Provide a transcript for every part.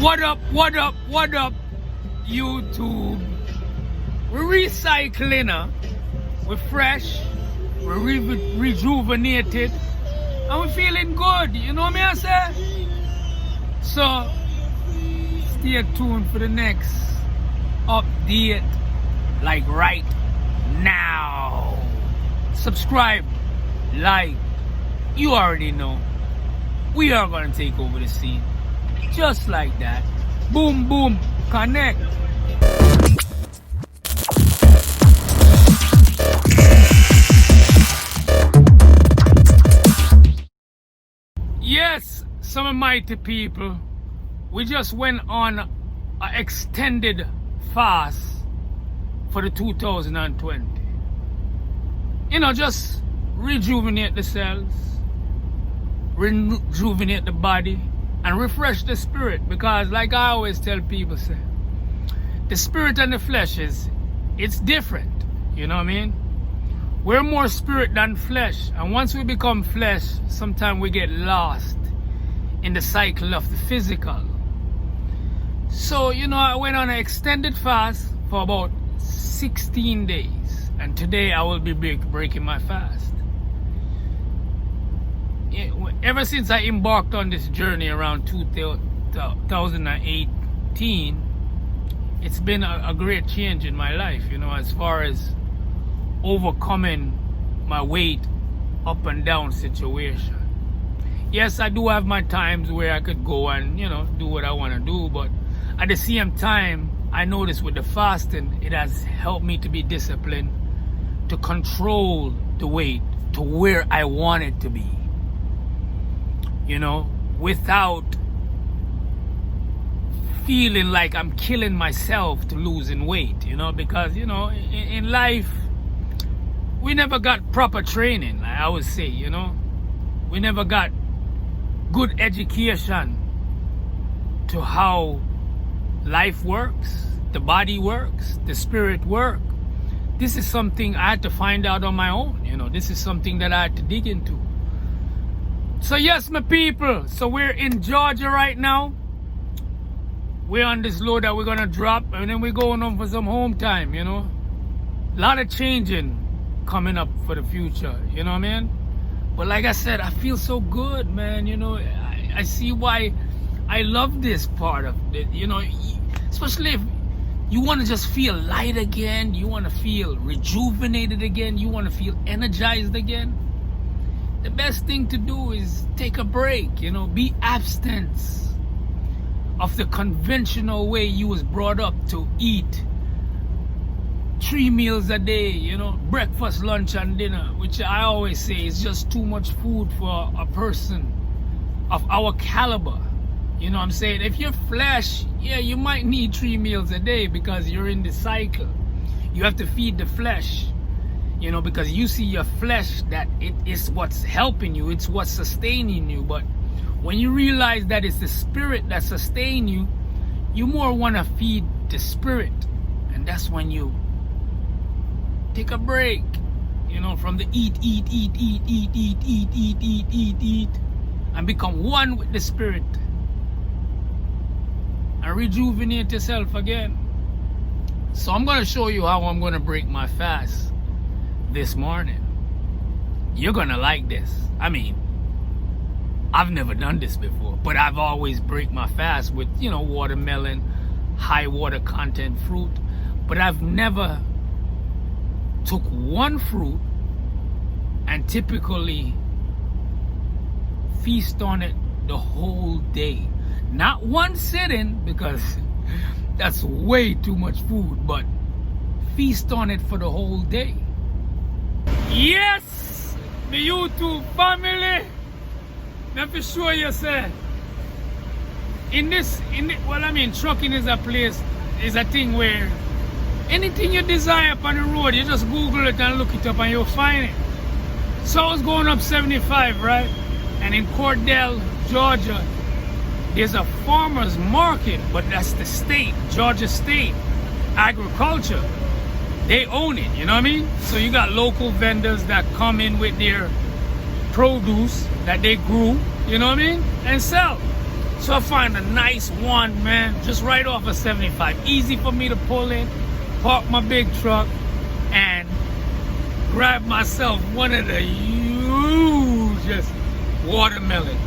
What up, what up, what up, YouTube? We're recycling, we're fresh, we're rejuvenated, and we're feeling good, you know what I say? So, stay tuned for the next update, like right now. Subscribe, like, you already know. We are gonna take over the scene. Just like that. Boom, boom, connect. Yes, some mighty people, we just went on an extended fast for the 2020. You know, just rejuvenate the cells, rejuvenate the body, and refresh the spirit, because like I always tell people, say the spirit and the flesh it's different, you know what I mean? We're more spirit than flesh, and once we become flesh, sometimes we get lost in the cycle of the physical. So, you know, I went on an extended fast for about 16 days, and today I will be breaking my fast. Ever since I embarked on this journey around 2018, it's been a great change in my life, you know, as far as overcoming my weight up and down situation. Yes, I do have my times where I could go and, you know, do what I want to do, but at the same time, I noticed with the fasting, it has helped me to be disciplined, to control the weight to where I want it to be. You know, without feeling like I'm killing myself to losing weight, you know, because, you know, in life, we never got proper training, like I would say, you know. We never got good education to how life works, the body works, the spirit works. This is something I had to find out on my own, you know. This is something that I had to dig into. So yes, my people, so we're in Georgia right now. We're on this load that we're gonna drop, and then we're going on for some home time, you know. A lot of changing coming up for the future, you know what I mean? But like I said, I feel so good, man, you know. I see why I love this part of it, you know, especially if you want to just feel light again, you want to feel rejuvenated again, you want to feel energized again. The best thing to do is take a break, you know, be abstinent of the conventional way you was brought up to eat 3 meals a day, you know, breakfast, lunch, and dinner, which I always say is just too much food for a person of our caliber. You know what I'm saying? If you're flesh, yeah, you might need 3 meals a day because you're in the cycle. You have to feed the flesh. You know, because you see your flesh that it is what's helping you, it's what's sustaining you. But when you realize that it's the spirit that sustains you, you more want to feed the spirit. And that's when you take a break, you know, from the eat, and become one with the spirit and rejuvenate yourself again. So I'm going to show you how I'm going to break my fast this morning. You're gonna like this. I mean, I've never done this before, but I've always break my fast with, you know, watermelon, high water content fruit, but I've never took one fruit and typically feast on it the whole day. Not one sitting, because that's way too much food, but feast on it for the whole day. Yes, the YouTube family. Let me show you, sir. Trucking is a place, is a thing where anything you desire up on the road, you just Google it and look it up and you'll find it. So I was going up 75, right? And in Cordell, Georgia, there's a farmer's market, but that's the state, Georgia State Agriculture. They own it, you know what I mean? So you got local vendors that come in with their produce that they grew, you know what I mean, and sell. So I find a nice one, man, just right off of 75. Easy for me to pull in, park my big truck, and grab myself one of the hugest watermelon.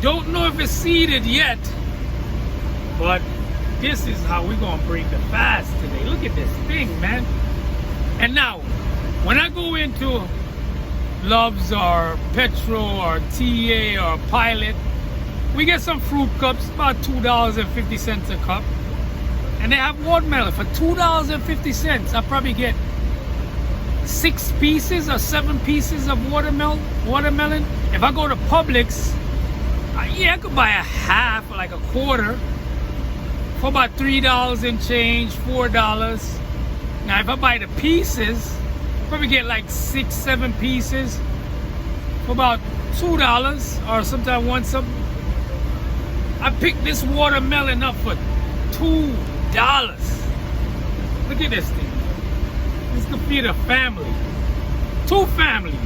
Don't know if it's seeded yet, but this is how we're gonna break the fast today. Look at this thing, man. And now, when I go into Love's or Petro or TA or Pilot, we get some fruit cups, about $2.50 a cup. And they have watermelon for $2.50. I probably get 6 pieces or 7 pieces of watermelon. If I go to Publix, I could buy a half, like a quarter, for about $3 and change, $4. Now if I buy the pieces, probably get like 6, 7 pieces for about $2 or sometimes one something. I picked this watermelon up for $2. Look at this thing. This could feed a family. 2 families.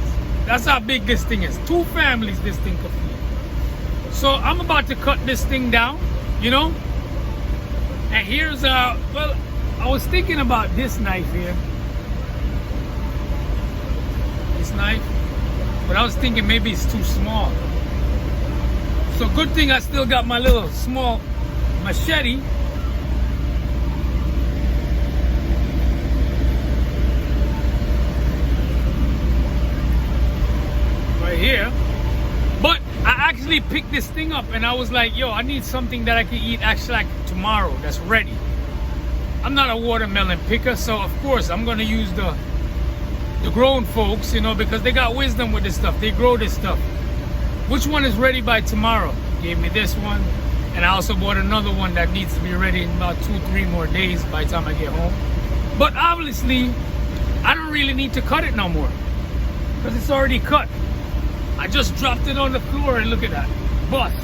That's how big this thing is. 2 families this thing could feed. So I'm about to cut this thing down, you know. And here's well, I was thinking about this knife here. This knife. But I was thinking maybe it's too small. So good thing I still got my little small machete. Right here. But I actually picked this thing up and I was like, yo, I need something that I can eat actually like tomorrow that's ready. I'm not a watermelon picker, so of course I'm gonna use the grown folks, you know, because they got wisdom with this stuff. They grow this stuff. Which one is ready by tomorrow? Gave me this one. And I also bought another one that needs to be ready in about 2-3 more days by the time I get home. But obviously, I don't really need to cut it no more, because it's already cut. I just dropped it on the floor and look at that. Bust.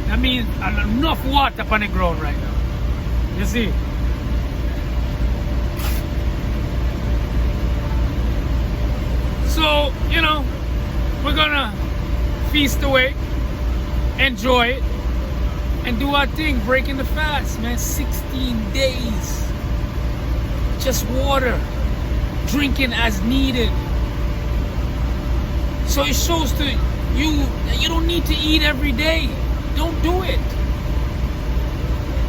That means enough water up on the ground right now. You see? So, you know, we're gonna feast away, enjoy it, and do our thing, breaking the fast, man. 16 days. Just water, drinking as needed. So it shows to you that you don't need to eat every day. Don't do it.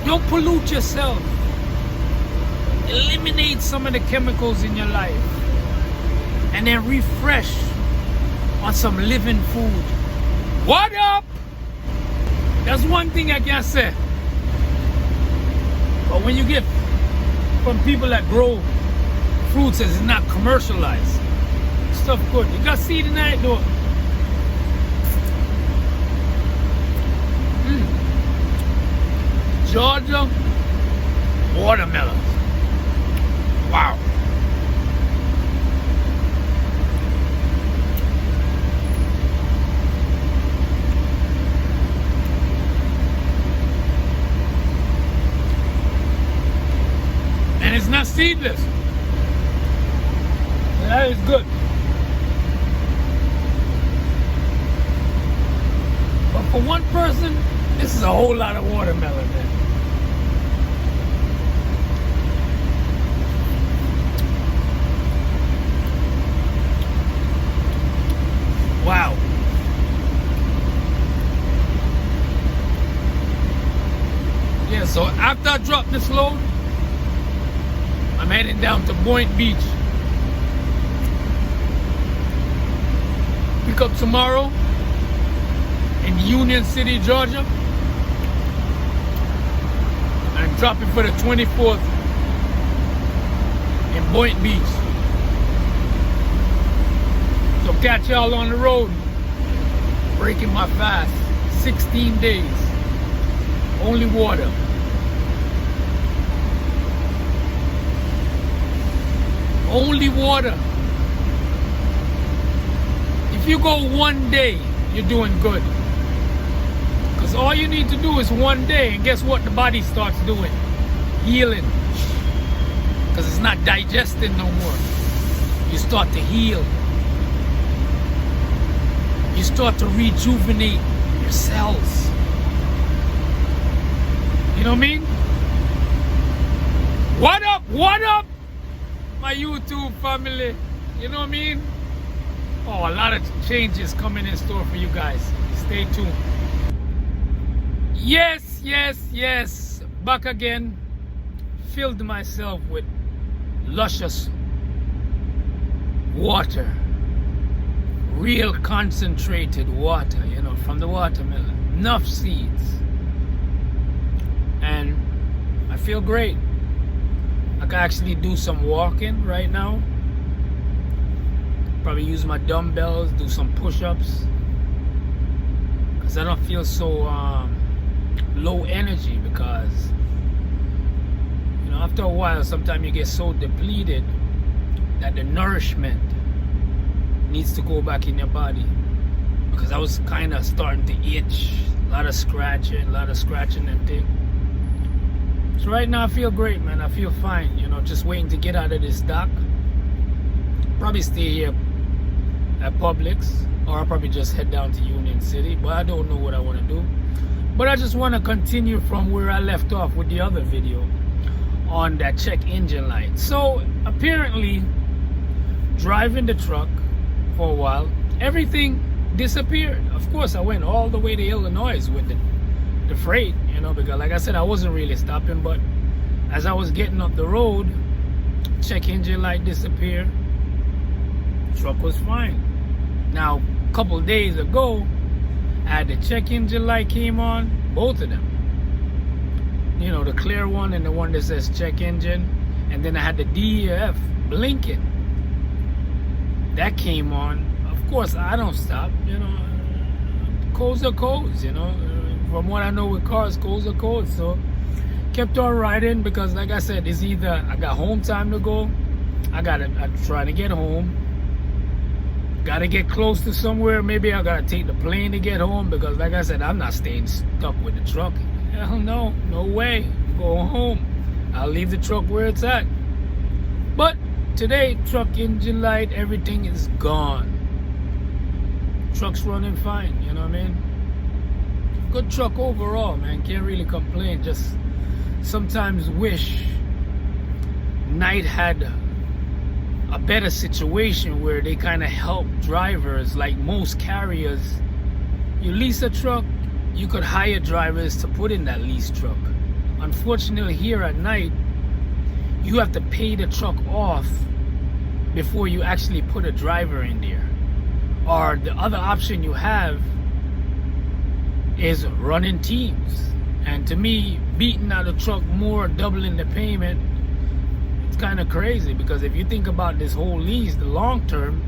Don't pollute yourself. Eliminate some of the chemicals in your life. And then refresh on some living food. What up? That's one thing I can say. But when you get from people that grow fruits and it's not commercialized, stuff good. You got seed in that though. Georgia watermelons. Wow. And it's not seedless. That is good. But for one person, this is a whole lot of watermelon, man. Wow. Yeah, so after I drop this load, I'm heading down to Boynton Beach. Pick up tomorrow in Union City, Georgia. And drop it for the 24th in Boynton Beach. So catch y'all on the road. Breaking my fast. 16 days. Only water. Only water. If you go one day, you're doing good. Because all you need to do is one day, and guess what the body starts doing? Healing. Because it's not digesting no more. You start to heal. You start to rejuvenate your cells. You know what I mean? What up? What up? My YouTube family. You know what I mean? Oh, a lot of changes coming in store for you guys. Stay tuned. Yes, yes, yes. Back again. Filled myself with luscious water. Real concentrated water, you know, from the watermelon. Enough seeds. And I feel great. I can actually do some walking right now. Probably use my dumbbells, do some push-ups. Because I don't feel so low energy, because you know, after a while sometimes you get so depleted that the nourishment needs to go back in your body. Because I was kind of starting to itch, a lot of scratching and thing. So right now I feel great, man. I feel fine, you know, just waiting to get out of this dock. Probably stay here at Publix, or I'll probably just head down to Union City, but I don't know what I want to do. But I just want to continue from where I left off with the other video on that check engine light. So apparently, driving the truck for a while, everything disappeared. Of course, I went all the way to Illinois with the freight, you know, because like I said, I wasn't really stopping, but as I was getting up the road, check engine light disappeared. Truck was fine. Now, a couple days ago, I had the check engine light came on, both of them. You know, the clear one and the one that says check engine. And then I had the DEF blinking. That came on. Of course, I don't stop, you know. Codes are codes, you know. From what I know with cars, codes are codes. So, kept on riding because, like I said, it's either I got home time to go, I'm trying to get home, gotta get close to somewhere, maybe I gotta take the plane to get home, because like I said, I'm not staying stuck with the truck. Hell no, no way. Go home. I'll leave the truck where it's at. But today, truck engine light, everything is gone. Truck's running fine, you know what I mean? Good truck overall, man. Can't really complain. Just sometimes wish Knight had a better situation where they kind of help drivers. Like most carriers, you lease a truck, you could hire drivers to put in that lease truck. Unfortunately, here at Knight, you have to pay the truck off before you actually put a driver in there. Or the other option you have is running teams. And to me, beating out a truck more, doubling the payment, it's kind of crazy, because if you think about this whole lease, the long term,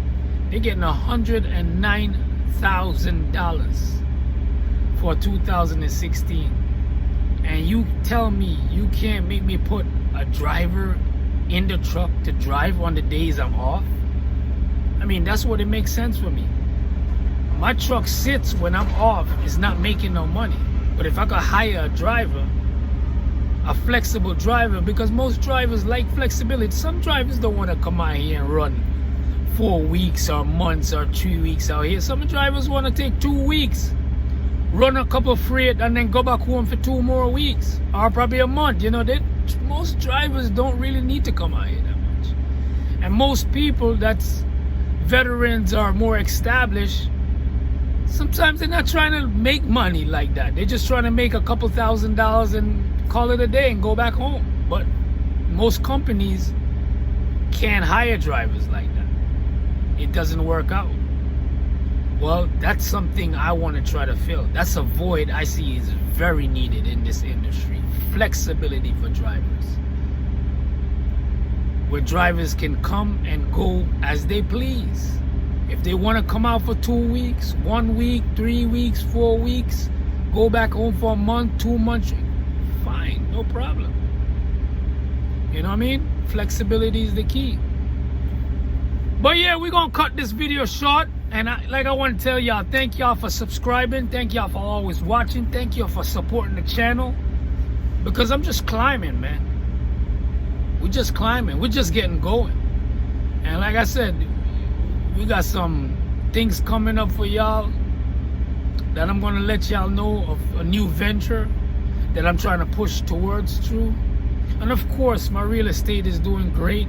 they're getting $109,000 for 2016. And you tell me you can't make me put a driver in the truck to drive on the days I'm off? I mean, that's what it makes sense for me. My truck sits when I'm off, it's not making no money. But if I could hire a driver, a flexible driver, because most drivers like flexibility. Some drivers don't want to come out here and run 4 weeks or months or 3 weeks out here. Some drivers want to take 2 weeks, run a couple freight, and then go back home for 2 more weeks, or probably a month. You know, most drivers don't really need to come out here that much. And most people that's veterans or more established, sometimes they're not trying to make money like that. They're just trying to make a couple $1,000s and call it a day and go back home. But most companies can't hire drivers like that. It doesn't work out. Well, that's something I want to try to fill. That's a void I see is very needed in this industry. Flexibility for drivers, where drivers can come and go as they please. If they want to come out for 2 weeks, 1 week, 3 weeks, 4 weeks, go back home for a month, 2 months, fine, no problem. You know what I mean? Flexibility is the key. But yeah, we're gonna cut this video short. And I want to tell y'all, thank y'all for subscribing. Thank y'all for always watching. Thank y'all for supporting the channel. Because I'm just climbing, man. We're just climbing. We're just getting going. And like I said, we got some things coming up for y'all that I'm going to let y'all know of, a new venture that I'm trying to push towards through. And of course, my real estate is doing great.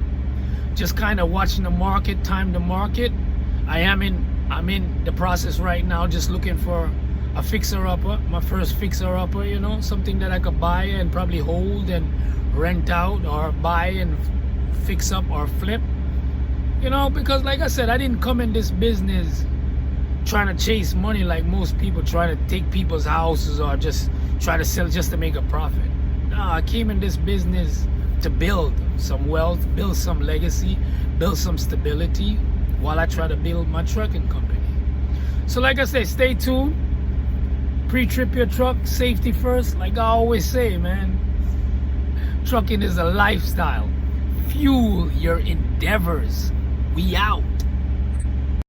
Just kind of watching the market, time the market. I'm in the process right now, just looking for a fixer-upper, my first fixer-upper, you know, something that I could buy and probably hold and rent out, or buy and fix up or flip. You know, because like I said, I didn't come in this business trying to chase money like most people, trying to take people's houses or just try to sell just to make a profit. No, I came in this business to build some wealth, build some legacy, build some stability while I try to build my trucking company. So like I say, stay tuned. Pre-trip your truck, safety first. Like I always say, man, trucking is a lifestyle. Fuel your endeavors. We out.